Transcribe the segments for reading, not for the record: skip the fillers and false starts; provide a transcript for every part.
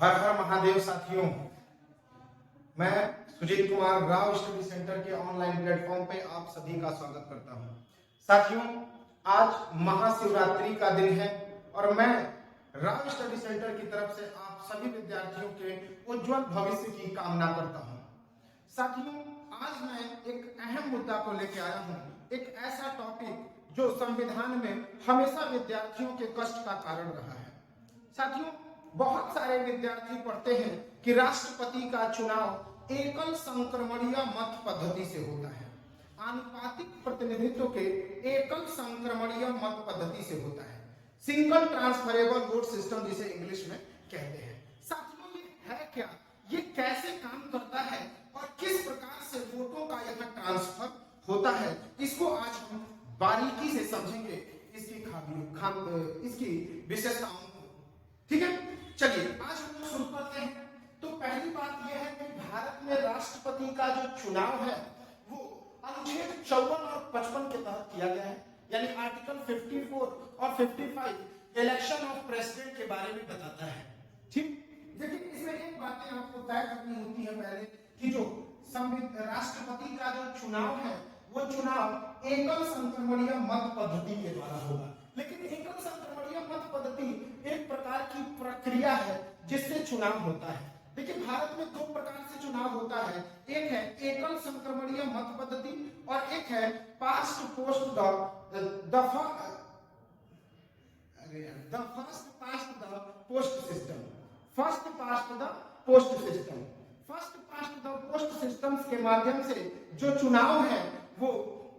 हर हर महादेव साथियों। मैं Sujit Kumar Rao study centre के ऑनलाइन प्लेटफॉर्म पे आप सभी का स्वागत करता हूं। साथियों, आज महाशिवरात्रि का दिन है और मैं राव स्टडी सेंटर की तरफ से आप सभी विद्यार्थियों के उज्जवल भविष्य की कामना करता हूं। साथियों, आज मैं एक अहम मुद्दा को लेकर आया हूं, एक ऐसा टॉपिक जो संविधान में हमेशा विद्यार्थियों के कष्ट का कारण रहा है। साथियों, बहुत सारे विद्यार्थी पढ़ते हैं कि राष्ट्रपति का चुनाव एकल संक्रमणीय मत पद्धति से होता है, आनुपातिक प्रतिनिधित्व के एकल संक्रमणीय मत पद्धति से होता है, सिंगल ट्रांसफरेबल वोट सिस्टम जिसे इंग्लिश में कहते हैं। साथियों, ये है क्या, ये कैसे काम करता है और किस प्रकार से वोटों का यहाँ ट्रांसफर होता है, इसको आज हम बारीकी से समझेंगे, इसकी विशेषताओं को। ठीक है, चलिए आज हम शुरू करते हैं। तो पहली बात यह है कि भारत में राष्ट्रपति का जो चुनाव है वो अनुच्छेद 54 और 55 के तहत किया गया है, यानी आर्टिकल 54 और 55 इलेक्शन ऑफ प्रेसिडेंट के बारे में बताता है। ठीक, लेकिन इसमें एक बातें आपको तय करनी होती है पहले कि जो राष्ट्रपति का जो चुनाव है वो चुनाव एकल संक्रमणीय मत पद्धति के द्वारा होगा। लेकिन एकल संक्रमणीय मत पद्धति एक प्रकार की प्रक्रिया है जिससे चुनाव होता है। देखिए, भारत में दो प्रकार से चुनाव होता है, एक है एकल संक्रमणीय मत पद्धति और एक है past post the first past the post system. First past the post system, first past the post systems के माध्यम से जो चुनाव है वो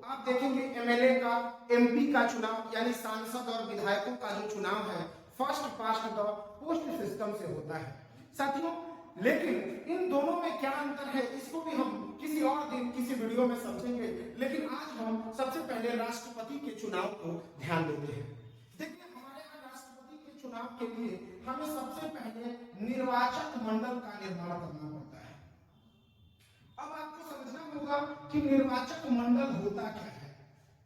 आप देखेंगे एमएलए का, एमपी का चुनाव यानी सांसद और विधायकों का जो चुनाव है first past the post system से होता है। साथियों, लेकिन इन दोनों में क्या अंतर है इसको भी हम किसी और दिन किसी वीडियो में समझेंगे, लेकिन आज हम सबसे पहले राष्ट्रपति के चुनाव को ध्यान देते हैं। देखिए, हमारे यहाँ राष्ट्रपति के चुनाव के लिए हमें सबसे पहले निर्वाचक मंडल का निर्माण करना पड़ता है। अब आपको समझना होगा कि निर्वाचक मंडल होता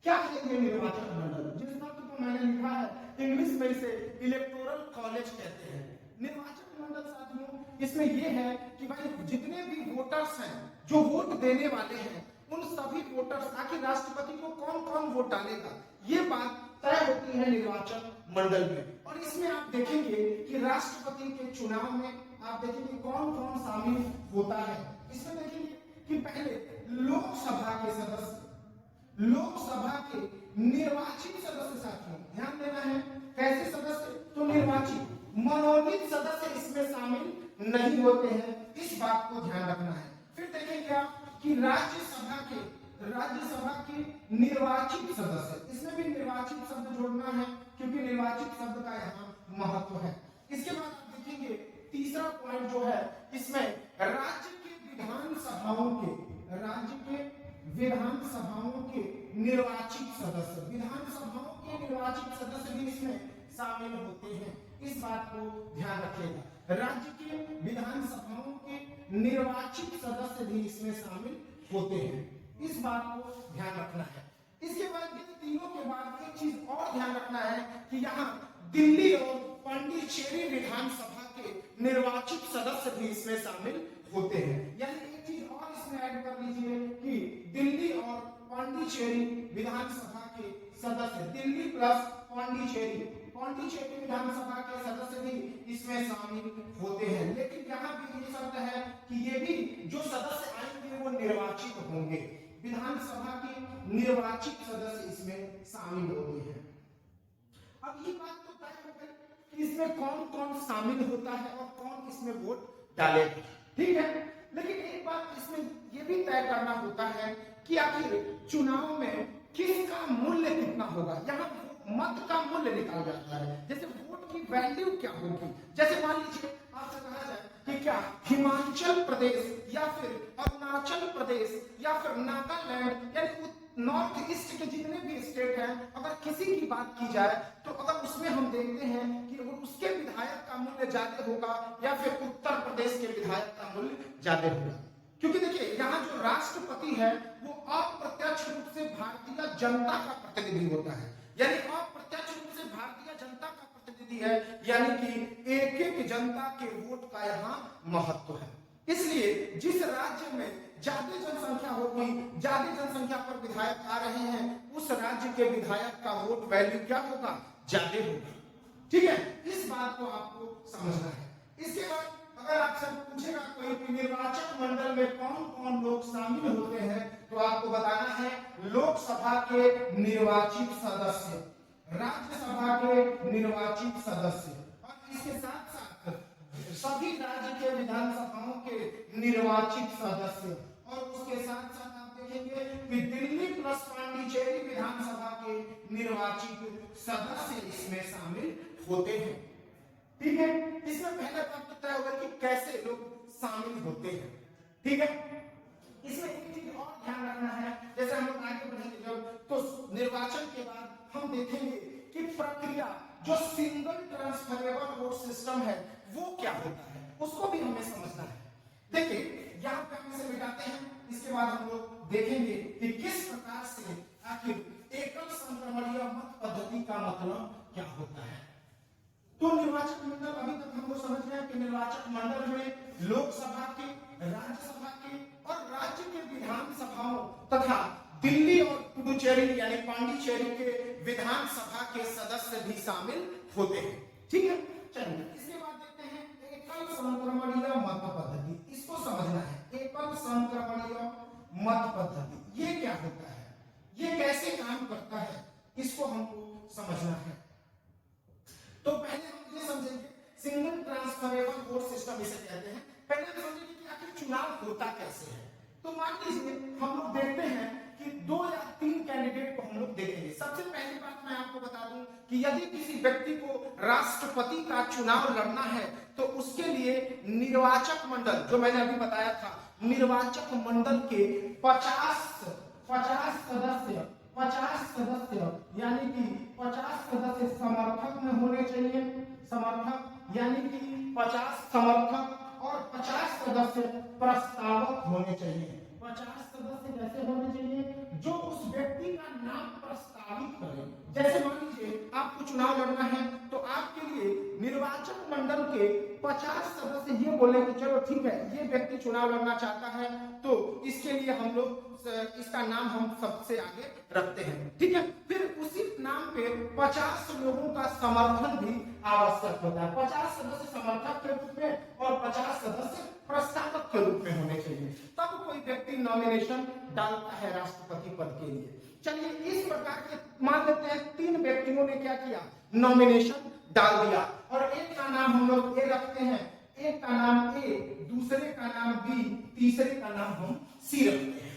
क्या है ये निर्वाचक मंडल। जिस शब्द को मैंने लिखा है इंग्लिश में इसे इलेक्टोरल कॉलेज कहते हैं। निर्वाचक मंडल साथियों, इसमें यह है कि भाई जितने भी वोटर्स हैं जो वोट देने वाले हैं उन सभी वोटर्स, आखिर राष्ट्रपति को कौन कौन वोट डालेगा ये बात तय होती है निर्वाचक मंडल में। और इसमें आप देखेंगे कि राष्ट्रपति के चुनाव में आप देखेंगे कौन कौन शामिल होता है। इसमें देखेंगे कि पहले लोकसभा के सदस्य, लोकसभा के निर्वाचित सदस्य, साथियों ध्यान देना है कैसे सदस्य, तो निर्वाचित, मनोनीत सदस्य इसमें शामिल नहीं होते हैं, इस बात को ध्यान रखना है। फिर देखेंगे आप कि राज्यसभा के निर्वाचित सदस्य, इसमें भी निर्वाचित शब्द जोड़ना है क्योंकि निर्वाचित शब्द का यहाँ महत्व है। इसके बाद आप देखेंगे तीसरा पॉइंट जो है इसमें राज्य के विधानसभाओं के निर्वाचित सदस्य, विधानसभाओं के निर्वाचित सदस्य भी इसमें शामिल होते हैं, इस बात को ध्यान रखिएगा। राज्य के विधानसभाओं के निर्वाचित सदस्य भी इसमें शामिल होते हैं, इस बात को ध्यान रखना है। इसके बाद इन तीनों के बाद एक चीज और ध्यान रखना है कि यहाँ दिल्ली और पांडिचेरी विधानसभा के निर्वाचित सदस्य भी इसमें शामिल होते हैं। यानी एक चीज और इसमें ऐड कर लीजिए कि दिल्ली और पांडिचेरी विधानसभा के सदस्य, दिल्ली प्लस पांडिचेरी विधानसभा के सदस्य भी इसमें शामिल होते हैं। लेकिन यहाँ भी ये शब्द है कि ये भी जो सदस्य आएंगे वो निर्वाचित होंगे, विधानसभा के निर्वाचित सदस्य इसमें शामिल होते हैं। अब ये बात तो तय हो गई कि इसमें कौन कौन शामिल होता है और कौन इसमें वोट डालेगा, ठीक है। लेकिन एक बात इसमें यह भी तय करना होता है कि आखिर चुनाव में किसका मूल्य कितना होगा। यहाँ मत का मूल्य निकाल जाता है, जैसे वोट की वैल्यू क्या होगी। जैसे मान लीजिए आपसे कहा जाए कि क्या हिमाचल प्रदेश या फिर अरुणाचल प्रदेश या फिर नागालैंड यानी नॉर्थ ईस्ट के जितने भी स्टेट हैं, अगर किसी की बात की जाए तो अगर उसमें हम देखते हैं कि उसके विधायक का मूल्य ज्यादा होगा या फिर उत्तर प्रदेश के विधायक का मूल्य ज्यादा होगा। क्योंकि देखिए यहाँ जो राष्ट्रपति है वो अप्रत्यक्ष रूप से भारतीय जनता का प्रतिनिधि होता है, यानी अप्रत्यक्ष रूप से भारतीय जनता का प्रतिनिधि होती है, यानी कि एक एक जनता के वोट का यहाँ महत्व है। इसलिए जिस राज्य में ज्यादा जनसंख्या होगी, ज्यादा जनसंख्या पर विधायक आ रहे हैं, उस राज्य के विधायक का वोट वैल्यू क्या होगा, ज्यादा होगा। ठीक है, इस बात को आपको समझना है। इसके बाद अगर आपसे पूछेगा कोई कि निर्वाचक मंडल में कौन कौन लोग शामिल होते हैं, तो आपको बताना है लोकसभा के निर्वाचित सदस्य, राज्यसभा के निर्वाचित सदस्य, और इसके साथ साथ सभी राज्य के विधानसभाओं के निर्वाचित सदस्य, और उसके साथ साथ आप देखेंगे कि दिल्ली प्लस पांडिचेरी विधानसभा के निर्वाचित सदस्य इसमें शामिल होते हैं। ठीक है, इसमें पहले बात तो तय होगा कि कैसे लोग शामिल होते हैं। ठीक है, इसमें एक चीज और ध्यान रखना है, जैसे हम लोग आगे बढ़ेंगे जब, तो निर्वाचन के बाद हम देखेंगे कि प्रक्रिया जो सिंगल ट्रांसफरेबल वोट सिस्टम है वो क्या होता है, उसको भी हमें समझना है। देखिए यहाँ पे हम इसे मिटाते हैं, इसके बाद हम लोग देखेंगे कि किस प्रकार से आखिर एकल संक्रमणीय मत पद्धति का मतलब क्या होता है। तो निर्वाचक मंडल अभी तक हम लोग समझ गए कि निर्वाचक मंडल में लोकसभा के, राज्यसभा के और राज्य के विधानसभाओं तथा दिल्ली और पुडुचेरी यानी पांडिचेरी के विधानसभा के सदस्य भी शामिल होते हैं। ठीक है, चलिए इसके बाद देखते हैं एकल संक्रमणीय मत पद्धति, इसको समझना है। एकल संक्रमणीय मत पद्धति ये क्या होता है, ये कैसे काम करता है, इसको हमको समझना है। तो पहले हम ये समझेंगे सिंगल ट्रांसफरेबल वोट सिस्टम इसे कहते हैं। पहले हम समझेंगे कि आखिर चुनाव होता कैसे है। तो मान लीजिए हम लोग देखते हैं कि 2 या 3 कैंडिडेट को हम लोग देखेंगे। सबसे पहली बात मैं आपको बता दूं कि यदि किसी व्यक्ति को राष्ट्रपति का चुनाव लड़ना है तो उसके लिए निर्वाचक मंडल, जो मैंने अभी बताया था, निर्वाचक मंडल के 50 सदस्य यानी कि 50 सदस्य समर्थक में होने चाहिए, समर्थक यानी कि 50 समर्थक और 50 सदस्य प्रस्तावक होने चाहिए। 50 सदस्य कैसे होने चाहिए, जो उस व्यक्ति का नाम प्रस्तावित करें। जैसे मान लीजिए आपको चुनाव लड़ना है तो आपके लिए निर्वाचक मंडल के 50 सदस्य ये बोले कि चलो ठीक है ये व्यक्ति चुनाव लड़ना चाहता है, तो इसके लिए हम लोग इसका नाम हम सबसे आगे रखते हैं। ठीक है, फिर उसी नाम पे 50 लोगों का समर्थन भी आवश्यक होता है। 50 सदस्य समर्थक के रूप में और 50 सदस्य प्रस्तावक के रूप में होने चाहिए, तब कोई व्यक्ति नॉमिनेशन डालता है राष्ट्रपति पद के लिए। चलिए इस प्रकार के मान लेते हैं 3 व्यक्तियों ने क्या किया, नॉमिनेशन डाल दिया, और एक का नाम हम लोग ए रखते हैं, एक का नाम ए, दूसरे का नाम बी, तीसरे का नाम हम सी रखते हैं।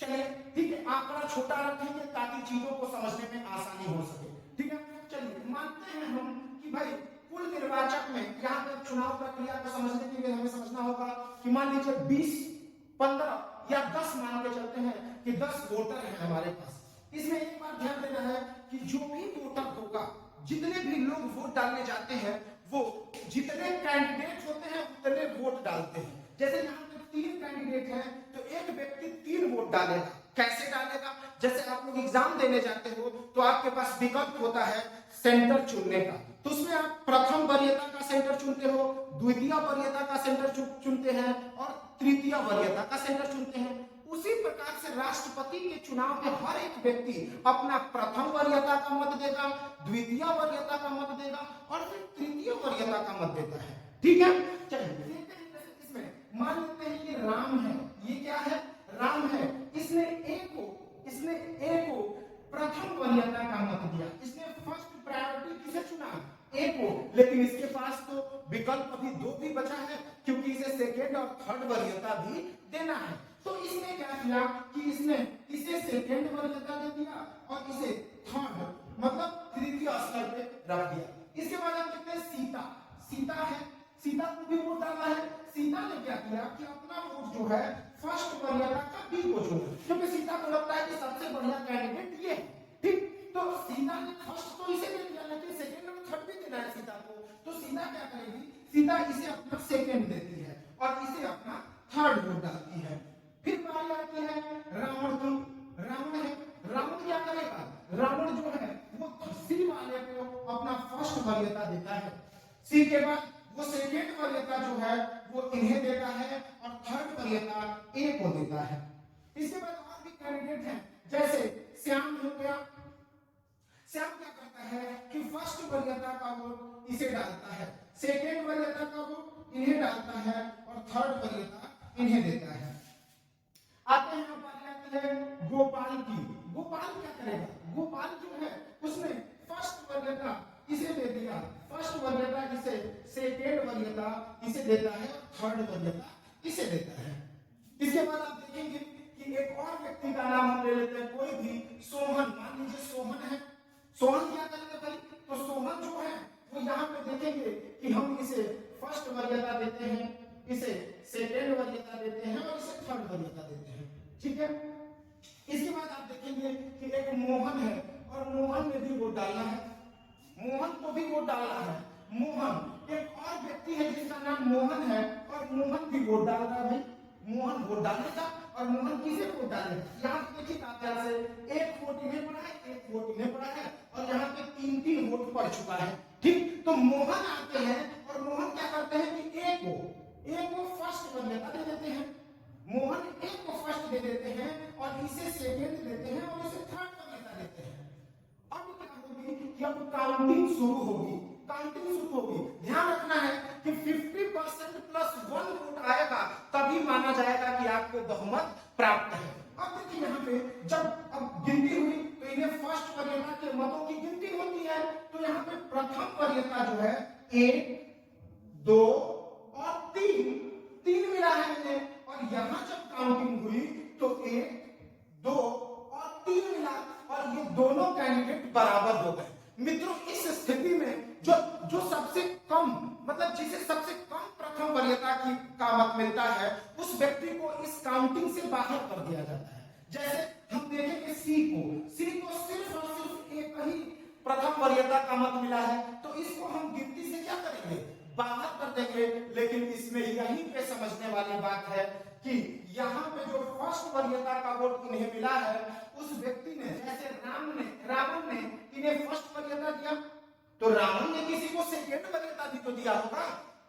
चलिए ठीक है, आंकड़ा छोटा रखेंगे ताकि चीजों को समझने में आसानी हो सके। ठीक है, चलिए मानते हैं हम कि भाई कुल निर्वाचक में यहाँ पे चुनाव प्रक्रिया को समझने के लिए हमें समझना होगा कि मान लीजिए 20, 15 या 10 मान के चलते हैं कि 10 वोटर हैं हमारे पास। इसमें एक बात ध्यान देना है कि जो भी वोटर होगा, जितने भी लोग वोट डालने जाते हैं, वो जितने कैंडिडेट होते हैं उतने वोट डालते हैं। जैसे यहाँ पे 3 कैंडिडेट हैं तो एक व्यक्ति 3 वोट डालेगा। कैसे डालेगा, जैसे आप लोग एग्जाम देने जाते हो तो आपके पास विकल्प होता है सेंटर चुनने का, तो उसमें आप प्रथम वरीयता का सेंटर चुनते हो, द्वितीय वरीयता का सेंटर चुनते हैं और तृतीय वरीयता का सेंटर चुनते हैं। उसी प्रकार से राष्ट्रपति के चुनाव में हर एक व्यक्ति अपना प्रथम वरीयता का मत देगा, द्वितीय वरीयता का मत देगा और फिर तृतीय वरीयता का मत देता है। ठीक है, चलिए इसमें मान लेते हैं ये राम है, ये क्या है, राम है, इसने ए को प्रथम वरीयता का मत दिया, इसने फर्स्ट प्रायोरिटी किसे चुना, ए को, लेकिन इसके पास तो विकल्प अभी 2 भी बचा है क्योंकि इसे सेकेंड और थर्ड वरीयता भी देना है। तो इसने क्या किया कि इसने इसे सेकेंड वरीयता दे दिया और इसे थर्ड मतलब तृतीय स्तर पे रख दिया। इसके बाद हम देखते हैं सीता है, सीता को भी वोट डाला है। सीता ने क्या किया कि अपना वोट जो है फर्स्ट वरीयता का बी को चुना, क्योंकि सीता को लगता है कि सबसे बढ़िया कैंडिडेट ये है। ठीक, तो सीता ने फर्स्ट तो इसे दे दिया, लेकिन सेकेंड और थर्ड भी देना है सीता को, तो सीता क्या करेगी, सीता इसे अपना सेकेंड देती है और इसे अपना थर्ड वोट डालती है। फिर बारी आती है रावण की, रावण है, रावण क्या करेगा, रावण जो है वो सी वाले को अपना फर्स्ट वरीयता देता है सी के बाद वो सेकेंड वरीयता जो है वो इन्हें देता है और थर्ड वरीयता ए को देता है। इसके बाद और भी कैंडिडेट हैं, जैसे श्याम हो गया। श्याम क्या करता है कि फर्स्ट वरीयता का वोट इसे डालता है, सेकेंड वरीयता का वोट इन्हें डालता है और थर्ड वरीयता इन्हें देता है। आते हैं बात है गोपाल की। गोपाल क्या करेगा, गोपाल जो है उसने फर्स्ट वरीयता इसे दे दिया, फर्स्ट वरीयता इसे, सेकेंड वरीयता इसे देता है और थर्ड वरीयता इसे देता है। इसके बाद आप देखेंगे कि एक और व्यक्ति का नाम हम ले लेते हैं, कोई भी सोहन, मान लीजिए सोहन है। सोहन क्या करेगा भाई, तो सोहन जो है वो यहाँ पे देखेंगे कि हम इसे फर्स्ट वरीयता देते हैं, इसे सेकेंड वरीयता देते हैं और इसे थर्ड वरीयता देते हैं, ठीक है। इसके बाद आप देखेंगे कि एक मोहन है और मोहन ने भी वोट डालना है, मोहन को भी वोट डालना है। मोहन, एक और व्यक्ति है जिसका नाम मोहन है और मोहन भी वोट डाल रहा है भाई, मोहन वोट डालेगा और मोहन किसे वोट डालेगा, यहाँ पे देखिए आप से एक वोट इन्हें पड़ा है, एक वोट इन्हें पड़ा है और यहाँ पे 3-3 वोट पड़ चुका है, ठीक। तो मोहन आते हैं और मोहन क्या करते हैं कि एक को फर्स्ट वरीयता दे देते हैं, मोहन एक को फर्स्ट दे देते हैं और इसे सेकेंड देते हैं और इसे थर्ड वरीयता देते हैं। अब क्या होगी कि अब काउंटिंग शुरू होगी, काउंटिंग शुरू होगी। ध्यान रखना है कि 50% प्लस 1 वोट आएगा तभी माना जाएगा कि आपको बहुमत प्राप्त है। अब देखिए यहाँ पे जब अब गिनती हुई तो इन्हें फर्स्ट वरीयता के मतों की गिनती होती है, तो यहाँ पे प्रथम वरीयता जो है 1, 2 और 3 मिला है इन्हें, और यहाँ जब काउंटिंग हुई तो 1, 2 और 3 मिला और ये दोनों कैंडिडेट बराबर हो गए। मित्रों इस स्थिति में जो सबसे कम, मतलब जिसे सबसे कम प्रथम वरीयता की का मत मिलता है उस व्यक्ति को इस काउंटिंग से बाहर कर दिया जाता है। जैसे हम देखेंगे सी को सिर्फ और सिर्फ एक ही प्रथम वरीयता का मत मिला है, तो इसको हम गिनती से क्या करेंगे, बाहर कर देंगे। लेकिन इसमें यहीं पे समझने वाली बात है कि यहाँ पे जो फर्स्ट वरीयता का वोट इन्हें मिला है उस व्यक्ति ने, जैसे रावण ने इन्हें फर्स्ट वरीयता दिया, तो रावण ने किसी को सेकेंड वरीयता भी तो दिया होगा,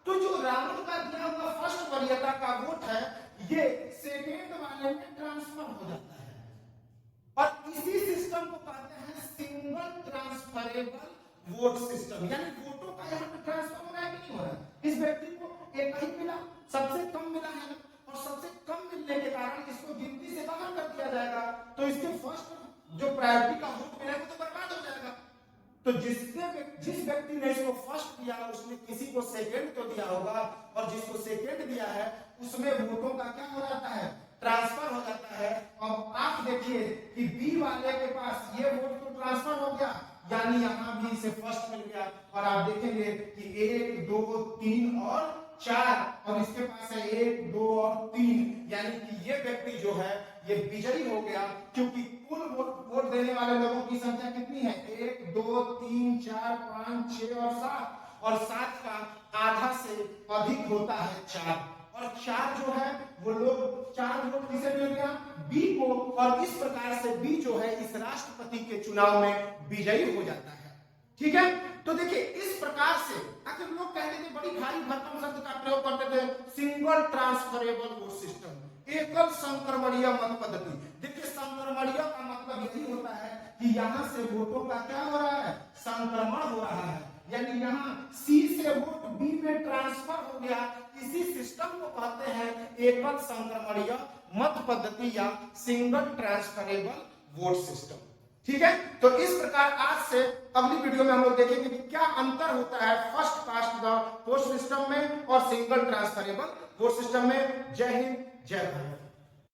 तो जो रावण का दिया हुआ फर्स्ट वरीयता का वोट है ये सेकेंड वाले में ट्रांसफर हो जाता है और इसी सिस्टम को कहते हैं सिंगल ट्रांसफरेबल वोट सिस्टम। यानी वोटों का यहाँ पे ट्रांसफर हो रहा है कि नहीं हो रहा है। इस व्यक्ति को एक ही मिला, सबसे कम मिला है और सबसे कम मिलने के कारण इसको गिनती से बाहर कर दिया जाएगा, तो इसके फर्स्ट जो प्रायोरिटी का वोट मिला है वो तो बर्बाद हो जाएगा। तो जिस व्यक्ति ने इसको फर्स्ट दिया उसने किसी को सेकेंड तो दिया होगा और जिसको सेकेंड दिया है उसमें वोटों का क्या हो जाता है, ट्रांसफर हो जाता है। अब आप देखिए कि बी वाले के पास ये वोट तो ट्रांसफर हो गया, यानी यहाँ भी इसे फर्स्ट मिल गया और आप देखेंगे कि 1, 2, 3 और 4 और इसके पास है 1, 2 और 3, यानी कि ये व्यक्ति जो है ये विजयी हो गया, क्योंकि कुल वोट देने वाले लोगों की संख्या कितनी है, 1, 2, 3, 4, 5, 6 और 7 और 7 का आधा से अधिक होता है 4 और 4 जो है वो लोग 4 वोट किसे मिल गया, बी को, और इस प्रकार से बी जो है इस राष्ट्रपति के चुनाव में विजयी हो जाता है। ठीक है, तो देखिए इस प्रकार से आखिर लोग कहते थे, बड़ी भारी भरकम शब्द का प्रयोग करते थे, सिंगल ट्रांसफरेबल वोट सिस्टम, एकल संक्रमणीय मत पद्धति। देखिए संक्रमणीय का मतलब यही होता है कि यहाँ से वोटों का क्या हो रहा है, संक्रमण हो रहा है, यानी यहाँ सी से वोट बी में ट्रांसफर हो गया। इसी सिस्टम को कहते हैं एकल संक्रमणीय मत पद्धति या सिंगल ट्रांसफरेबल वोट सिस्टम। ठीक है, तो इस प्रकार आज से अगली वीडियो में हम लोग देखेंगे कि क्या अंतर होता है first past the post system में और सिंगल ट्रांसफरेबल वोट सिस्टम में। जय हिंद, जय भारत।